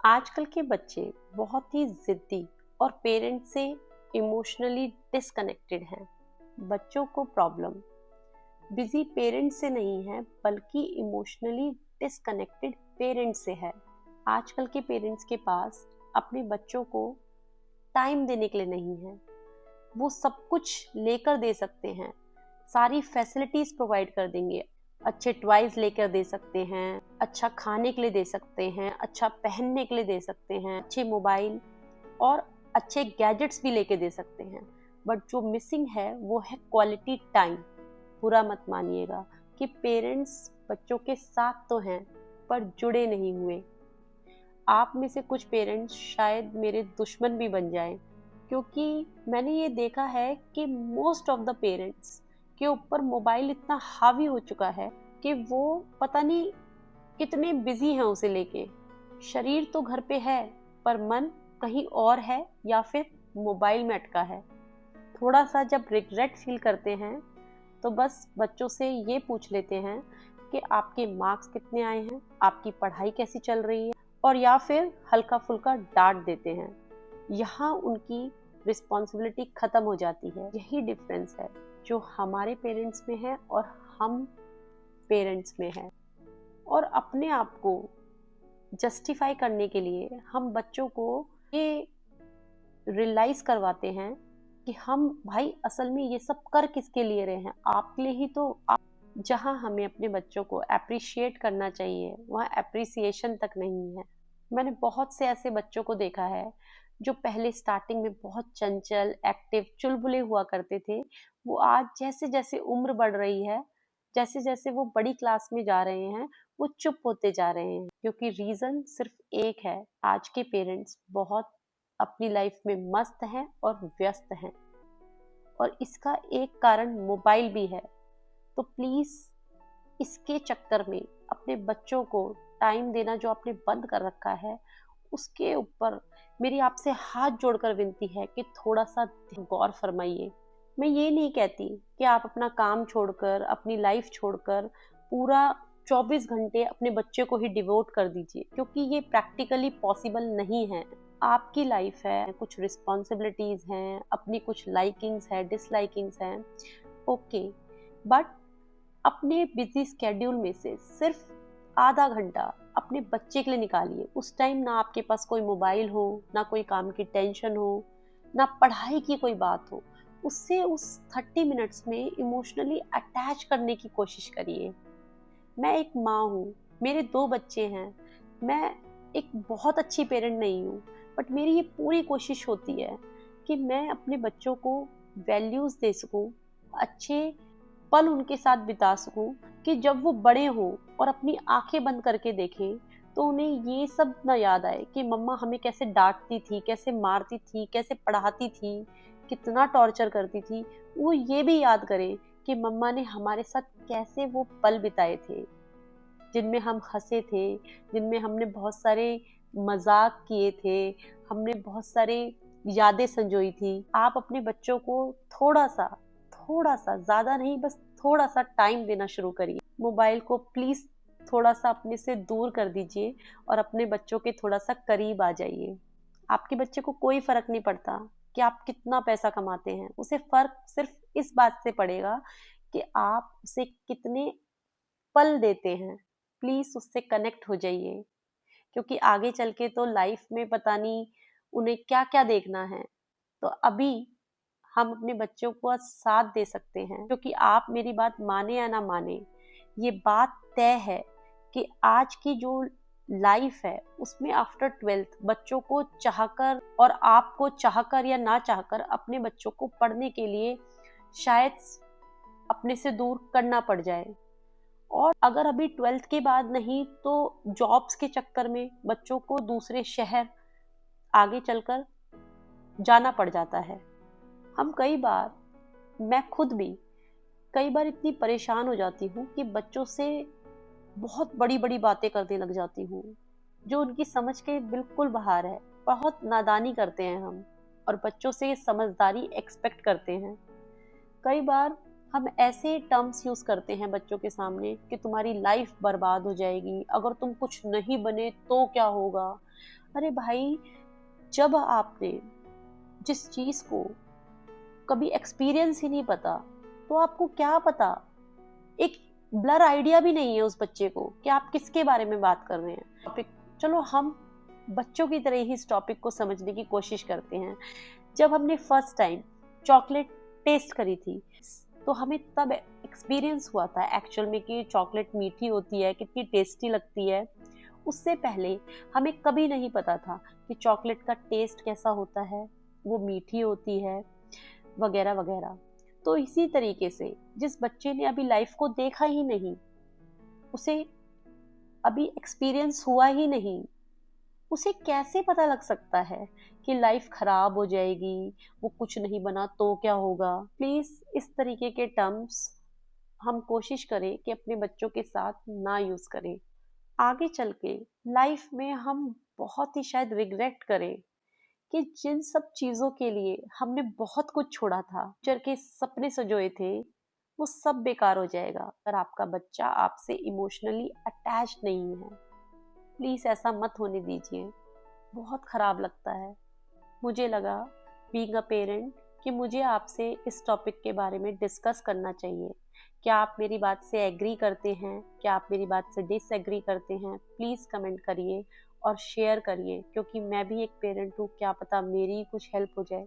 आजकल के बच्चे बहुत ही जिद्दी और पेरेंट्स से इमोशनली डिस्कनेक्टेड हैं। बच्चों को प्रॉब्लम बिजी पेरेंट्स से नहीं है बल्कि इमोशनली डिस्कनेक्टेड पेरेंट्स से है। आजकल के पेरेंट्स के पास अपने बच्चों को टाइम देने के लिए नहीं है। वो सब कुछ लेकर दे सकते हैं, सारी फैसिलिटीज प्रोवाइड कर देंगे, अच्छे टॉयज लेकर दे सकते हैं, अच्छा खाने के लिए दे सकते हैं, अच्छा पहनने के लिए दे सकते हैं, अच्छे मोबाइल और अच्छे गैजेट्स भी लेके दे सकते हैं। बट जो मिसिंग है वो है क्वालिटी टाइम। बुरा मत मानिएगा कि पेरेंट्स बच्चों के साथ तो हैं पर जुड़े नहीं हुए। आप में से कुछ पेरेंट्स शायद मेरे दुश्मन भी बन जाएं, क्योंकि मैंने ये देखा है कि मोस्ट ऑफ द पेरेंट्स के ऊपर मोबाइल इतना हावी हो चुका है कि वो पता नहीं कितने बिजी हैं उसे लेके। शरीर तो घर पे है पर मन कहीं और है या फिर मोबाइल में अटका है। थोड़ा सा जब रिग्रेट फील करते हैं तो बस बच्चों से ये पूछ लेते हैं कि आपके मार्क्स कितने आए हैं, आपकी पढ़ाई कैसी चल रही है, और या फिर हल्का फुल्का डांट देते हैं। यहाँ उनकी रिस्पॉन्सिबिलिटी खत्म हो जाती है। यही डिफरेंस है जो हमारे पेरेंट्स में है और हम पेरेंट्स में है। और अपने आप को जस्टिफाई करने के लिए हम बच्चों को ये रियलाइज करवाते हैं कि हम भाई असल में ये सब कर किसके लिए रहे हैं, आपके लिए ही तो। जहां हमें अपने बच्चों को एप्रिशिएट करना चाहिए वहां एप्रिसिएशन तक नहीं है। मैंने बहुत से ऐसे बच्चों को देखा है जो पहले स्टार्टिंग में बहुत चंचल, एक्टिव, चुलबुले हुआ करते थे। वो आज जैसे जैसे उम्र बढ़ रही है, जैसे जैसे वो बड़ी क्लास में जा रहे हैं, वो चुप होते जा रहे हैं। क्योंकि रीजन सिर्फ एक है, आज के पेरेंट्स बहुत अपनी लाइफ में मस्त हैं और व्यस्त हैं, और इसका एक कारण मोबाइल भी है। तो प्लीज इसके चक्कर में अपने बच्चों को टाइम देना जो आपने बंद कर रखा है उसके ऊपर मेरी आपसे हाथ जोड़कर विनती है कि थोड़ा सा गौर फरमाइए। मैं ये नहीं कहती कि आप अपना काम छोड़कर, अपनी लाइफ छोड़कर पूरा 24 घंटे अपने बच्चे को ही डिवोट कर दीजिए, क्योंकि ये प्रैक्टिकली पॉसिबल नहीं है। आपकी लाइफ है, कुछ रिस्पॉन्सिबिलिटीज हैं, अपनी कुछ लाइकिंग्स है, डिसलाइकिंग्स हैं, ओके। बट अपने बिजी स्केड्यूल में से सिर्फ आधा घंटा अपने बच्चे के लिए निकालिए। उस टाइम ना आपके पास कोई मोबाइल हो, ना कोई काम की टेंशन हो, ना पढ़ाई की कोई बात हो। उससे उस 30 मिनट्स में इमोशनली अटैच करने की कोशिश करिए। मैं एक माँ हूँ, मेरे 2 बच्चे हैं। मैं एक बहुत अच्छी पेरेंट नहीं हूँ, बट मेरी ये पूरी कोशिश होती है कि मैं अपने बच्चों को वैल्यूज दे सकूँ, अच्छे पल उनके साथ बिता सकूं, कि जब वो बड़े हों और अपनी आंखें बंद करके देखें तो उन्हें ये सब ना याद आए कि मम्मा हमें कैसे डांटती थी, कैसे मारती थी, कैसे पढ़ाती थी, कितना टॉर्चर करती थी। वो ये भी याद करें कि मम्मा ने हमारे साथ कैसे वो पल बिताए थे जिनमें हम हंसे थे, जिनमें हमने बहुत सारे मजाक किए थे, हमने बहुत सारे यादें संजोई थी। आप अपने बच्चों को थोड़ा सा, ज्यादा नहीं, बस थोड़ा सा टाइम देना शुरू करिए। मोबाइल को प्लीज थोड़ा सा अपने से दूर कर दीजिए और अपने बच्चों के थोड़ा सा करीब आ जाइए। आपके बच्चे को कोई फर्क नहीं पड़ता कि आप कितना पैसा कमाते हैं, उसे फर्क सिर्फ इस बात से पड़ेगा कि आप उसे कितने पल देते हैं। प्लीज उससे कनेक्ट हो जाइए, क्योंकि आगे चल के तो लाइफ में पता नहीं उन्हें क्या क्या देखना है। तो अभी हम अपने बच्चों को साथ दे सकते हैं, क्योंकि आप मेरी बात माने या ना माने, ये बात तय है कि आज की जो लाइफ है उसमें आफ्टर 12th बच्चों को चाहकर और आपको चाहकर या ना चाहकर अपने बच्चों को पढ़ने के लिए शायद अपने से दूर करना पड़ जाए। और अगर अभी 12th के बाद नहीं तो जॉब्स के चक्कर में बच्चों को दूसरे शहर आगे चलकर जाना पड़ जाता है। हम मैं खुद भी कई बार इतनी परेशान हो जाती हूँ कि बच्चों से बहुत बड़ी बड़ी बातें करने लग जाती हूँ जो उनकी समझ के बिल्कुल बाहर है। बहुत नादानी करते हैं हम और बच्चों से समझदारी एक्सपेक्ट करते हैं। कई बार हम ऐसे टर्म्स यूज करते हैं बच्चों के सामने कि तुम्हारी लाइफ बर्बाद हो जाएगी, अगर तुम कुछ नहीं बने तो क्या होगा, अरे भाई, जब आपने जिस चीज को कभी एक्सपीरियंस ही नहीं पता, तो आपको क्या पता, एक ब्लर आइडिया भी नहीं है उस बच्चे को कि आप किसके बारे में बात कर रहे हैं। टॉपिक, चलो हम बच्चों की तरह ही इस टॉपिक को समझने की कोशिश करते हैं। जब हमने फर्स्ट टाइम चॉकलेट टेस्ट करी थी, तो हमें तब एक्सपीरियंस हुआ था एक्चुअल में कि चॉकलेट मीठी होती है, कितनी टेस्टी लगती है। उससे पहले हमें कभी नहीं पता था कि चॉकलेट का टेस्ट कैसा होता है, वो मीठी होती है, वगैरह वगैरह। तो इसी तरीके से जिस बच्चे ने अभी लाइफ को देखा ही नहीं, उसे अभी एक्सपीरियंस हुआ ही नहीं, उसे कैसे पता लग सकता है कि लाइफ खराब हो जाएगी, वो कुछ नहीं बना तो क्या होगा। प्लीज इस तरीके के टर्म्स हम कोशिश करें कि अपने बच्चों के साथ ना यूज करें। आगे चल के लाइफ में हम बहुत ही शायद रिग्रेट करें कि जिन सब चीजों के लिए हमने बहुत कुछ छोड़ा था, फ्यूचर के सपने सजोए थे, वो सब बेकार हो जाएगा अगर आपका बच्चा आपसे इमोशनली अटैच नहीं है। प्लीज ऐसा मत होने दीजिए, बहुत खराब लगता है। मुझे लगा बीइंग अ पेरेंट कि मुझे आपसे इस टॉपिक के बारे में डिस्कस करना चाहिए। क्या आप मेरी बात से एग्री करते हैं, क्या आप मेरी बात से डिसएग्री करते हैं? प्लीज़ कमेंट करिए और शेयर करिए, क्योंकि मैं भी एक पेरेंट हूँ, क्या पता मेरी कुछ हेल्प हो जाए।